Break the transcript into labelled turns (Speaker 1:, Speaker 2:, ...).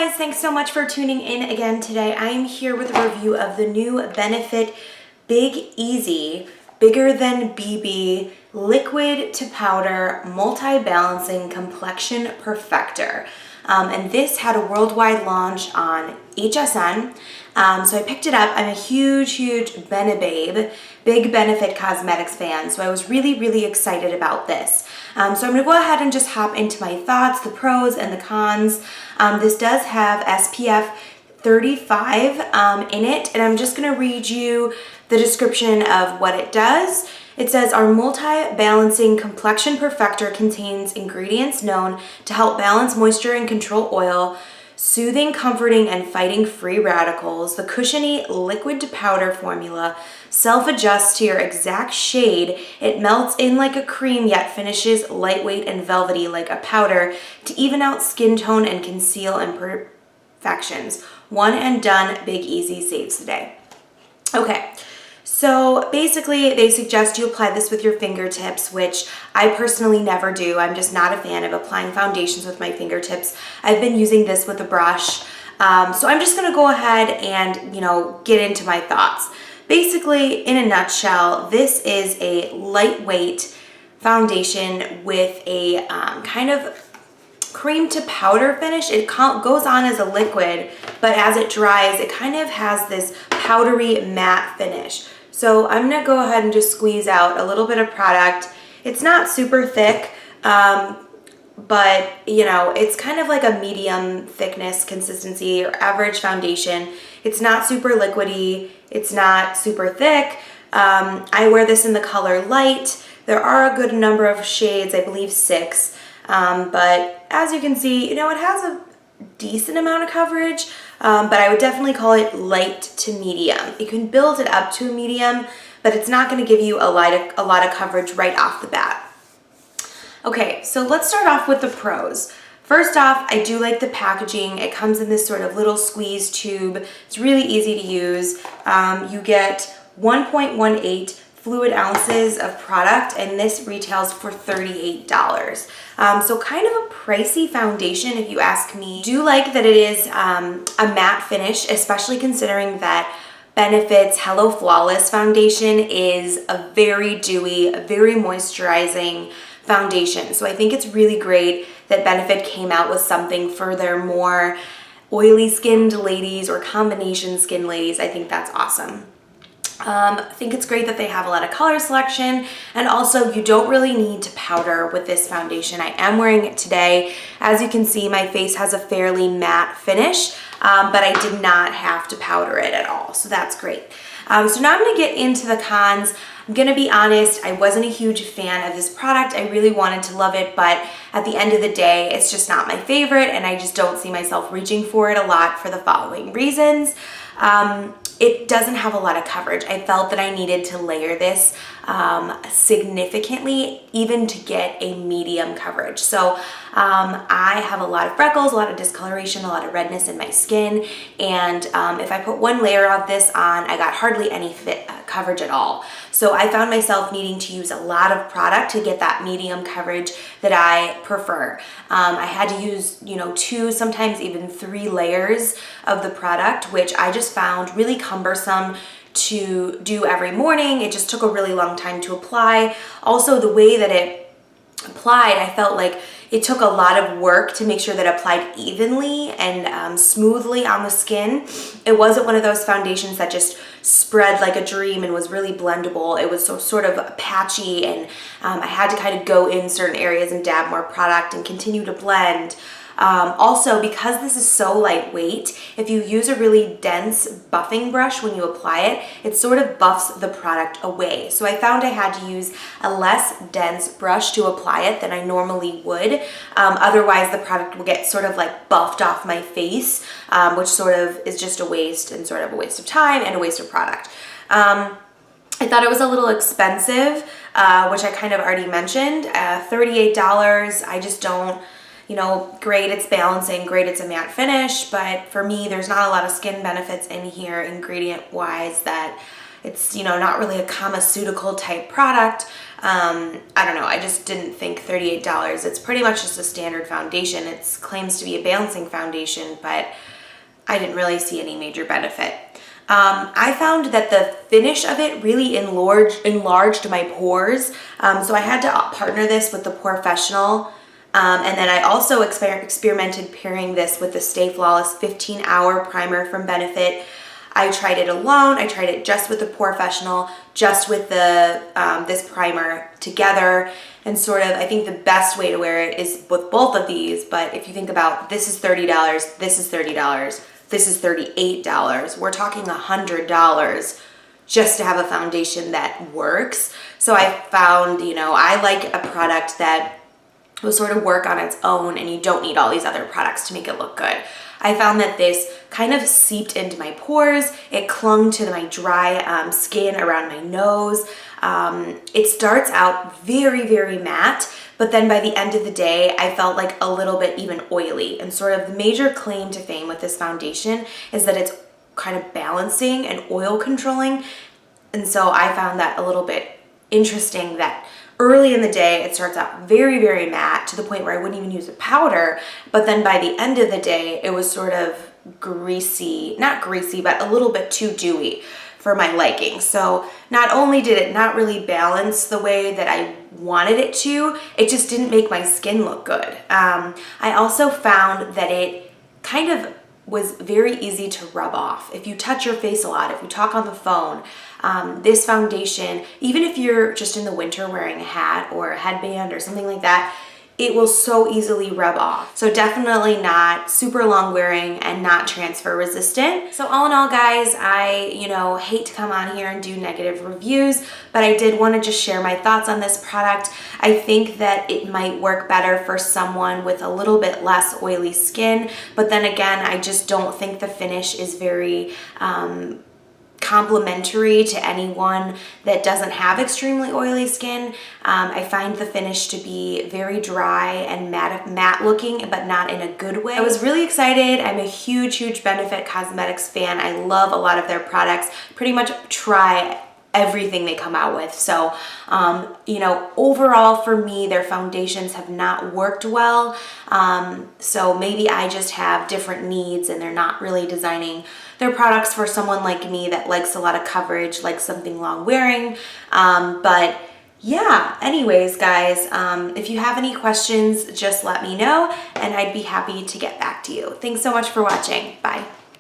Speaker 1: guys, thanks so much for tuning in again today. I am here with a review of the new Benefit Big Easy, Bigger Than BB, Liquid to Powder, Multi-Balancing Complexion Perfector. And this had a worldwide launch on HSN. So I picked it up. I'm a huge Benebabe, big Benefit Cosmetics fan. So I was really excited about this. So I'm going to go ahead and just hop into my thoughts, the pros and the cons. This does have SPF 35 in it, and I'm just going to read you the description of what it does. It says, our multi-balancing complexion perfector contains ingredients known to help balance moisture and control oil, soothing, comforting, and fighting free radicals. The cushiony liquid to powder formula self-adjusts to your exact shade. It melts in like a cream yet finishes lightweight and velvety like a powder to even out skin tone and conceal imperfections. One and done, Big Easy saves the day. Okay. So basically they suggest you apply this with your fingertips, which I personally never do. I'm just not a fan of applying foundations with my fingertips. I've been using this with a brush. So I'm just gonna go ahead and, get into my thoughts. Basically, in a nutshell, this is a lightweight foundation with a kind of cream to powder finish. It goes on as a liquid, but as it dries, it kind of has this powdery matte finish. So I'm gonna go ahead and just squeeze out a little bit of product. It's not super thick, but it's kind of like a medium thickness consistency or average foundation. It's not super liquidy. It's not super thick. I wear this in the color light. There are a good number of shades, I believe 6. But as you can see, it has a decent amount of coverage, but I would definitely call it light to medium. You can build it up to a medium, but it's not going to give you a lot of coverage right off the bat. Okay, so let's start off with the pros. First off, I do like the packaging. It comes in this sort of little squeeze tube. It's really easy to use. You get 1.18 fluid ounces of product, and this retails for $38. So kind of a pricey foundation if you ask me. Do like that it is a matte finish, especially considering that Benefit's Hello Flawless foundation is a very dewy, very moisturizing foundation. So I think it's really great that Benefit came out with something for their more oily skinned ladies or combination skin ladies. I think that's awesome. I think it's great that they have a lot of color selection, and also you don't really need to powder with this foundation. I am wearing it today. As you can see, my face has a fairly matte finish, but I did not have to powder it at all, so that's great. So now I'm going to get into the cons. I'm going to be honest, I wasn't a huge fan of this product. I really wanted to love it, but at the end of the day, it's just not my favorite, and I just don't see myself reaching for it a lot for the following reasons. It doesn't have a lot of coverage. I felt that I needed to layer this significantly even to get a medium coverage. So I have a lot of freckles, a lot of discoloration, a lot of redness in my skin, and if I put one layer of this on, I got hardly any coverage at all. So I found myself needing to use a lot of product to get that medium coverage that I prefer. I had to use 2, sometimes even 3 layers of the product, which I just found really cumbersome to do every morning. It just took a really long time to apply. Also, the way that it applied, I felt like it took a lot of work to make sure that it applied evenly and smoothly on the skin. It wasn't one of those foundations that just spread like a dream and was really blendable. It was sort of patchy, and I had to kind of go in certain areas and dab more product and continue to blend. Also, because this is so lightweight, if you use a really dense buffing brush when you apply it, it sort of buffs the product away. So I found I had to use a less dense brush to apply it than I normally would. Otherwise, the product will get sort of like buffed off my face, which sort of is just a waste, and sort of a waste of time and a waste of product. I thought it was a little expensive, which I kind of already mentioned. $38, I just don't... great, it's balancing, great, it's a matte finish, but for me, there's not a lot of skin benefits in here ingredient-wise that, It's, you know, not really a cosmeceutical type product. I don't know, I just didn't think $38. It's pretty much just a standard foundation. It claims to be a balancing foundation, but I didn't really see any major benefit. I found that the finish of it really enlarged my pores. So I had to partner this with the Professional. And then I also experimented pairing this with the Stay Flawless 15-hour primer from Benefit. I tried it alone. I tried it just with the Professional, just with the this primer together. And sort of, I think the best way to wear it is with both of these. But if you think about, this is $30, this is $30, this is $38. We're talking $100 just to have a foundation that works. So I found, you know, I like a product that will sort of work on its own and you don't need all these other products to make it look good. I found that this kind of seeped into my pores. It clung to my dry skin around my nose. It starts out very, very matte, but then by the end of the day, I felt like a little bit even oily. And sort of the major claim to fame with this foundation is that it's kind of balancing and oil controlling. And so I found that a little bit interesting that early in the day, it starts out very, very matte to the point where I wouldn't even use a powder. But then by the end of the day, it was sort of greasy, not greasy, but a little bit too dewy for my liking. So not only did it not really balance the way that I wanted it to, it just didn't make my skin look good. I also found that it kind of was very easy to rub off. If you touch your face a lot, if you talk on the phone, this foundation, even if you're just in the winter wearing a hat or a headband or something like that, it will so easily rub off. So definitely not super long wearing and not transfer resistant. So all in all, guys, I, you know, hate to come on here and do negative reviews, but I did want to just share my thoughts on this product. I think that it might work better for someone with a little bit less oily skin, but then again, I just don't think the finish is very complimentary to anyone that doesn't have extremely oily skin. I find the finish to be very dry and matte looking, but not in a good way. I was really excited. I'm a huge Benefit Cosmetics fan. I love a lot of their products. Pretty much try everything they come out with. So, you know, overall for me, their foundations have not worked well. So maybe I just have different needs and they're not really designing their products for someone like me that likes a lot of coverage, likes something long wearing. But yeah, anyways, guys, if you have any questions, just let me know and I'd be happy to get back to you. Thanks so much for watching. Bye.